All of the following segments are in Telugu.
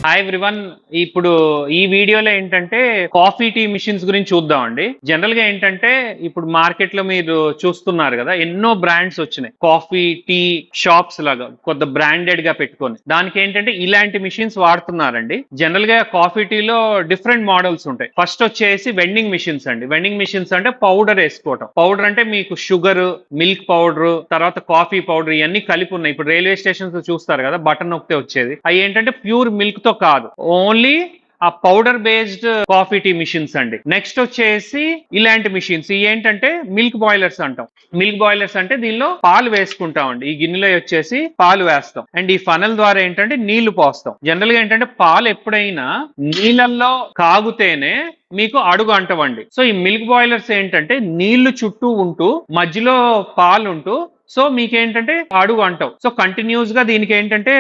Hi everyone. ఇప్పుడు ఈ వీడియోలో ఏంటంటే కాఫీ టీ మిషన్స్ గురించి చూద్దామండి. జనరల్ గా ఏంటంటే ఇప్పుడు మార్కెట్ లో మీరు చూస్తున్నారు కదా, ఎన్నో బ్రాండ్స్ వచ్చినాయి కాఫీ టీ షాప్స్ లాగా కొద్ది బ్రాండెడ్ గా పెట్టుకొని. దానికి ఏంటంటే ఇలాంటి మిషన్స్ వాడుతున్నారండి. జనరల్ గా కాఫీ టీలో డిఫరెంట్ మోడల్స్ ఉంటాయి. ఫస్ట్ వచ్చేసి వెండింగ్ మిషన్స్ అండి. వెండింగ్ మిషన్స్ అంటే పౌడర్ వేసుకోవటం. పౌడర్ అంటే మీకు షుగర్, మిల్క్ పౌడర్, తర్వాత కాఫీ పౌడర్ ఇవన్నీ కలిపి ఉన్నాయి. ఇప్పుడు రైల్వే స్టేషన్స్ చూస్తారు కదా, బటన్ నొక్కితే వచ్చేది. అవి ఏంటంటే ప్యూర్ మిల్క్ తో కాదు, ఓన్లీ ఆ powder based coffee tea machines అండి. నెక్స్ట్ వచ్చేసి ఇలాంటి మిషన్స్ ఏంటంటే మిల్క్ బాయిలర్స్ అంటాం. మిల్క్ బాయిలర్స్ అంటే దీనిలో పాలు వేసుకుంటాం అండి. ఈ గిన్నెలో వచ్చేసి పాలు వేస్తాం అండ్ ఈ ఫనల్ ద్వారా ఏంటంటే నీళ్లు పోస్తాం. జనరల్ గా ఏంటంటే పాలు ఎప్పుడైనా నీళ్ళల్లో కాగుతేనే మీకు అడుగు అంటవండి. సో ఈ మిల్క్ బాయిలర్స్ ఏంటంటే నీళ్లు చుట్టూ ఉంటూ మధ్యలో పాలు ఉంటూ సో మీకేంటంటే అడుగు అంటావు. సో కంటిన్యూస్ గా దీనికి ఏంటంటే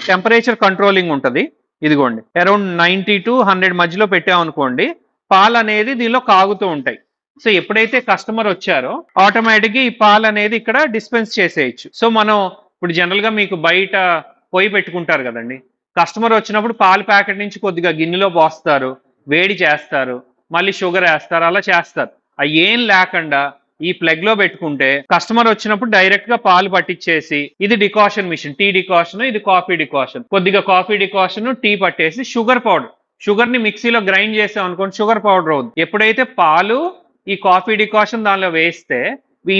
టెంపరేచర్ కంట్రోలింగ్ ఉంటది. ఇదిగోండి, అరౌండ్ 90 to 100 మధ్యలో పెట్టామనుకోండి, పాలు అనేది దీనిలో కాగుతూ ఉంటాయి. సో ఎప్పుడైతే కస్టమర్ వచ్చారో ఆటోమేటిక్ గా ఈ పాలు అనేది ఇక్కడ డిస్పెన్స్ చేసేయచ్చు. సో మనం ఇప్పుడు జనరల్ గా మీకు బయట పొయ్యి పెట్టుకుంటారు కదండి, కస్టమర్ వచ్చినప్పుడు పాలు ప్యాకెట్ నుంచి కొద్దిగా గిన్నెలో పోస్తారు, వేడి చేస్తారు, మళ్ళీ షుగర్ వేస్తారు, అలా చేస్తారు. అవి ఏం లేకుండా ఈ ప్లగ్ లో పెట్టుకుంటే కస్టమర్ వచ్చినప్పుడు డైరెక్ట్ గా పాలు పట్టించేసి, ఇది డికాషన్ మిషన్, టీ డికాషన్, ఇది కాఫీ డికాషన్, కొద్దిగా కాఫీ డికాషన్, టీ పట్టేసి షుగర్ పౌడర్, షుగర్ ని మిక్సీలో గ్రైండ్ చేసాం అనుకోండి, షుగర్ పౌడర్ అవుతుంది. ఎప్పుడైతే పాలు ఈ కాఫీ డికాషన్ దానిలో వేస్తే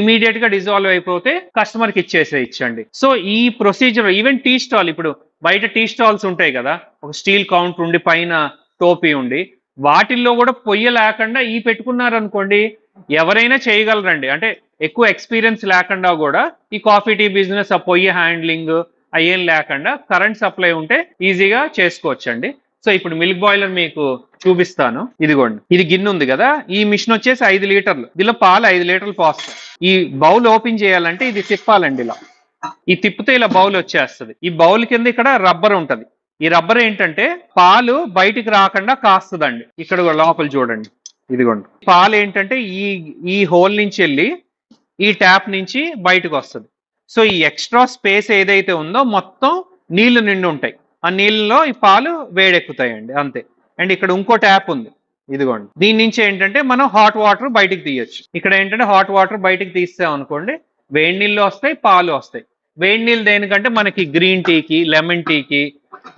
ఇమీడియట్ గా డిజాల్వ్ అయిపోతే కస్టమర్ కి ఇచ్చేసేయచ్చండి. సో ఈ ప్రొసీజర్ ఈవెన్ టీ స్టాల్, ఇప్పుడు బయట టీ స్టాల్స్ ఉంటాయి కదా, ఒక స్టీల్ కౌంటర్ ఉండి పైన టోపీ ఉండి, వాటిల్లో కూడా పొయ్యి లేకుండా ఈ పెట్టుకున్నారనుకోండి, ఎవరైనా చేయగలరండి. అంటే ఎక్కువ ఎక్స్పీరియన్స్ లేకుండా కూడా ఈ కాఫీ టీ బిజినెస్ ఆ పొయ్యి హ్యాండ్లింగ్ అయ్యేం లేకుండా కరెంట్ సప్లై ఉంటే ఈజీగా చేసుకోవచ్చండి. సో ఇప్పుడు మిల్క్ బాయిలర్ మీకు చూపిస్తాను. ఇదిగోండి, ఇది గిన్నె ఉంది కదా, ఈ మిషన్ వచ్చేసి 5 లీటర్లు, దీనిలో పాలు 5 లీటర్లు పోస్తాం. ఈ బౌల్ ఓపెన్ చేయాలంటే ఇది తిప్పాలండి. ఇలా ఈ తిప్పితే ఇలా బౌల్ వచ్చేస్తుంది. ఈ బౌల్ కింద ఇక్కడ రబ్బర్ ఉంటది. ఈ రబ్బర్ ఏంటంటే పాలు బయటికి రాకుండా కాస్తుందండి. ఇక్కడ లోపల చూడండి, ఇదిగోండి, పాలు ఏంటంటే ఈ ఈ హోల్ నుంచి వెళ్ళి ఈ ట్యాప్ నుంచి బయటకు వస్తుంది. సో ఈ ఎక్స్ట్రా స్పేస్ ఏదైతే ఉందో మొత్తం నీళ్లు నిండి ఉంటాయి. ఆ నీళ్ళలో ఈ పాలు వేడెక్కుతాయండి, అంతే. అండ్ ఇక్కడ ఇంకో ట్యాప్ ఉంది, ఇదిగోండి, దీని నుంచి ఏంటంటే మనం హాట్ వాటర్ బయటికి తీయొచ్చు. ఇక్కడ ఏంటంటే హాట్ వాటర్ బయటికి తీస్తాం అనుకోండి, వేడి నీళ్ళు వస్తాయి, పాలు వస్తాయి. వేడి నీళ్ళు దేనికంటే మనకి గ్రీన్ టీకి, లెమన్ టీకి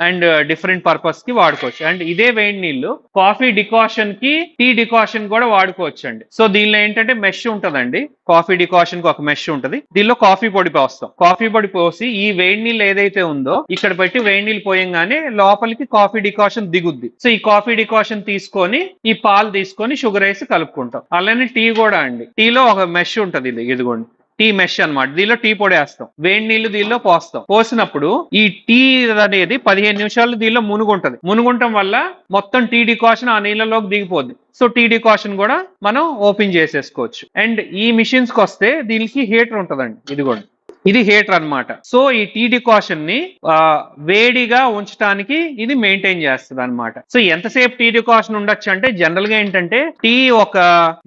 అండ్ డిఫరెంట్ పర్పస్ కి వాడుకోవచ్చు. అండ్ ఇదే వేడి నీళ్లు కాఫీ డికాషన్ కి, టీ డికాషన్ కూడా వాడుకోవచ్చు అండి. సో దీనిలో ఏంటంటే మెష్ ఉంటదండి, కాఫీ డికాషన్ కి ఒక మెష్ ఉంటది. దీనిలో కాఫీ పొడి పోస్తాం. కాఫీ పొడి పోసి ఈ వేడి నీళ్ళు ఏదైతే ఉందో ఇక్కడ పెట్టి వేడి నీళ్ళు పోయంగానే లోపలికి కాఫీ డికాషన్ దిగుద్ది. సో ఈ కాఫీ డికాషన్ తీసుకొని ఈ పాలు తీసుకొని షుగర్ వేసి కలుపుకుంటాం. అలానే టీ కూడా అండి, టీలో ఒక మెష్ ఉంటది, ఇదిగోండి, టీ మెష్ అనమాట. దీనిలో టీ పొడి వేస్తాం, వేడి నీళ్లు దీనిలో పోస్తాం. పోసినప్పుడు ఈ టీ అనేది 15 నిమిషాలు దీనిలో మునుగుంటది. మునుగుంటం వల్ల మొత్తం టీ డికాషన్ ఆ నీళ్ళలోకి దిగిపోద్ది. సో టీ డికాషన్ కూడా మనం ఓపెన్ చేసేసుకోవచ్చు. అండ్ ఈ మిషన్స్ కి వస్తే దీనికి హీటర్ ఉంటదండి, ఇదిగోండి, ఇది హీటర్ అన్నమాట. సో ఈ టీ డికాషన్ ని వేడిగా ఉంచడానికి ఇది మెయింటైన్ చేస్తుంది అనమాట. సో ఎంతసేపు టీ డికాషన్ ఉండొచ్చు అంటే జనరల్ గా ఏంటంటే టీ ఒక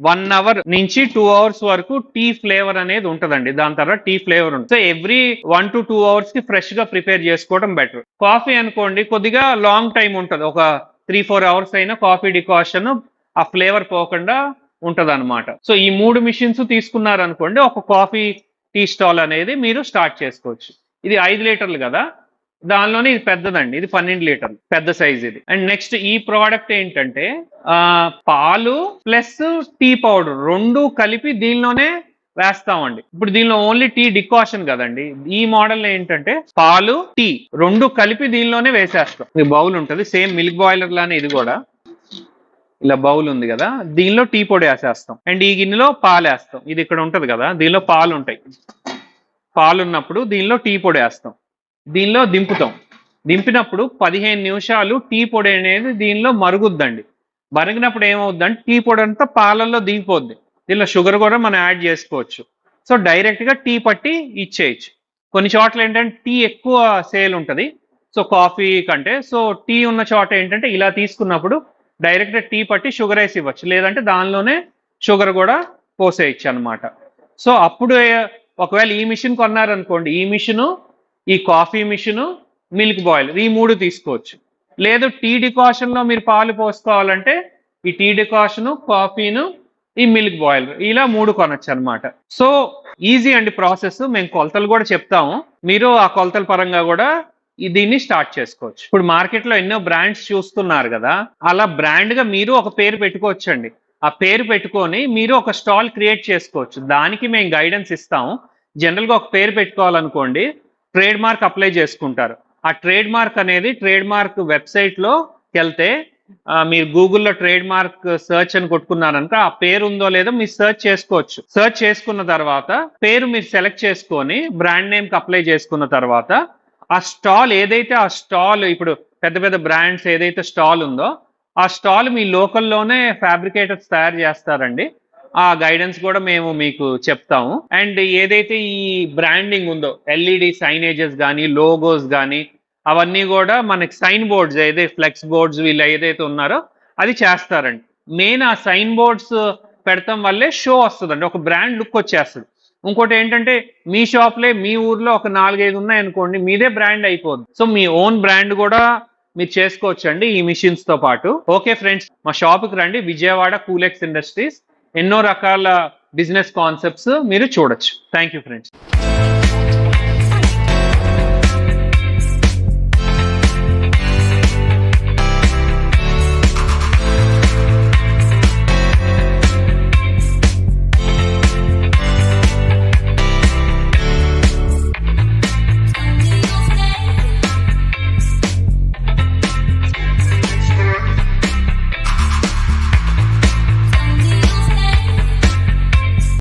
1 అవర్ నుంచి 2 అవర్స్ వరకు టీ ఫ్లేవర్ అనేది ఉంటదండి. దాని తర్వాత టీ ఫ్లేవర్ ఉంటుంది. సో ఎవ్రీ 1 to 2 అవర్స్ కి ఫ్రెష్ గా ప్రిపేర్ చేసుకోవడం బెటర్. కాఫీ అనుకోండి కొద్దిగా లాంగ్ టైం ఉంటది, ఒక 3-4 అవర్స్ అయినా కాఫీ డికాషన్ ఆ ఫ్లేవర్ పోకుండా ఉంటది అనమాట. సో ఈ 3 మిషన్స్ తీసుకున్నారనుకోండి, ఒక కాఫీ టీ స్టాల్ అనేది మీరు స్టార్ట్ చేసుకోవచ్చు. ఇది 5 లీటర్లు కదా, దానిలోనే ఇది పెద్దదండి, ఇది 12 లీటర్లు, పెద్ద సైజ్ ఇది. అండ్ నెక్స్ట్ ఈ ప్రోడక్ట్ ఏంటంటే పాలు ప్లస్ టీ పౌడర్ రెండు కలిపి దీనిలోనే వేస్తామండి. ఇప్పుడు దీనిలో ఓన్లీ టీ డికాషన్ కదండి, ఈ మోడల్ ఏంటంటే పాలు టీ రెండు కలిపి దీనిలోనే వేసేస్తాం. ఈ బౌల్ ఉంటుంది, సేమ్ మిల్క్ బాయిలర్ లానే ఇది కూడా. ఇలా బౌల్ ఉంది కదా, దీనిలో టీ పొడి వేసేస్తాం అండ్ ఈ గిన్నెలో పాలు వేస్తాం. ఇది ఇక్కడ ఉంటది కదా, దీనిలో పాలు ఉంటాయి. పాలు ఉన్నప్పుడు దీనిలో టీ పొడి వేస్తాం, దీనిలో దింపుతాం. దింపినప్పుడు 15 నిమిషాలు టీ పొడి అనేది దీనిలో మరుగుద్దండి. మరిగినప్పుడు ఏమవుద్దంటే టీ పొడి అంతా పాలల్లో దిగిపోద్ది. దీనిలో షుగర్ కూడా మనం యాడ్ చేసుకోవచ్చు. సో డైరెక్ట్ గా టీ పట్టి ఇచ్చేయచ్చు. కొన్ని చోట్ల ఏంటంటే టీ ఎక్కువ సేల్ ఉంటది, సో కాఫీ కంటే. సో టీ ఉన్న చోట ఏంటంటే ఇలా తీసుకున్నప్పుడు డైరెక్ట్ టీ పట్టి షుగర్ వేసి ఇవ్వచ్చు, లేదంటే దానిలోనే షుగర్ కూడా పోసేయచ్చు అనమాట. సో అప్పుడు ఒకవేళ ఈ మిషన్ కొన్నారనుకోండి, ఈ మిషను, ఈ కాఫీ మిషను, మిల్క్ బాయిలర్, ఈ 3 తీసుకోవచ్చు. లేదు టీ డికాషన్ లో మీరు పాలు పోసుకోవాలంటే ఈ టీ డికాషన్, కాఫీను, ఈ మిల్క్ బాయిల్ ఇలా 3 కొనొచ్చు అనమాట. సో ఈజీ అండి ప్రాసెస్. మేము కొలతలు కూడా చెప్తాము, మీరు ఆ కొలతల పరంగా కూడా దీన్ని స్టార్ట్ చేసుకోవచ్చు. ఇప్పుడు మార్కెట్ లో ఎన్నో బ్రాండ్స్ చూస్తున్నారు కదా, అలా బ్రాండ్ గా మీరు ఒక పేరు పెట్టుకోవచ్చండి. ఆ పేరు పెట్టుకొని మీరు ఒక స్టాల్ క్రియేట్ చేసుకోవచ్చు. దానికి మేము గైడెన్స్ ఇస్తాము. జనరల్ గా ఒక పేరు పెట్టుకోవాలనుకోండి, ట్రేడ్ మార్క్ అప్లై చేసుకుంటారు. ఆ ట్రేడ్ మార్క్ అనేది ట్రేడ్ మార్క్ వెబ్సైట్ లో వెళ్తే మీరు గూగుల్లో ట్రేడ్ మార్క్ సెర్చ్ అని కొట్టుకున్నారంటే ఆ పేరు ఉందో లేదో మీరు సెర్చ్ చేసుకోవచ్చు. సెర్చ్ చేసుకున్న తర్వాత పేరు మీరు సెలెక్ట్ చేసుకొని బ్రాండ్ నేమ్ కి అప్లై చేసుకున్న తర్వాత ఆ స్టాల్ ఏదైతే ఆ స్టాల్ ఇప్పుడు పెద్ద పెద్ద బ్రాండ్స్ ఏదైతే స్టాల్ ఉందో ఆ స్టాల్ మీ లోకల్లోనే ఫ్యాబ్రికేటర్స్ తయారు చేస్తారండి. ఆ గైడెన్స్ కూడా మేము మీకు చెప్తాము. అండ్ ఏదైతే ఈ బ్రాండింగ్ ఉందో ఎల్ఈడి సైనేజెస్ కానీ లోగోస్ కానీ అవన్నీ కూడా మనకి సైన్ బోర్డ్స్ ఏదైతే ఫ్లెక్స్ బోర్డ్స్ వీళ్ళు ఏదైతే ఉన్నారో అది చేస్తారండి. మెయిన్ ఆ సైన్ బోర్డ్స్ పెడతాం వల్లే షో వస్తుందండి, ఒక బ్రాండ్ లుక్ వచ్చేస్తుంది. ఇంకోటి ఏంటంటే మీ షాప్లే మీ ఊర్లో ఒక 4-5 ఉన్నాయనుకోండి, మీదే బ్రాండ్ అయిపోద్ది. సో మీ ఓన్ బ్రాండ్ కూడా మీరు చేసుకోవచ్చు అండి ఈ మిషన్స్ తో పాటు. ఓకే ఫ్రెండ్స్, మా షాప్కి రండి, విజయవాడ కూలెక్స్ ఇండస్ట్రీస్. ఎన్నో రకాల బిజినెస్ కాన్సెప్ట్స్ మీరు చూడొచ్చు. Thank you friends.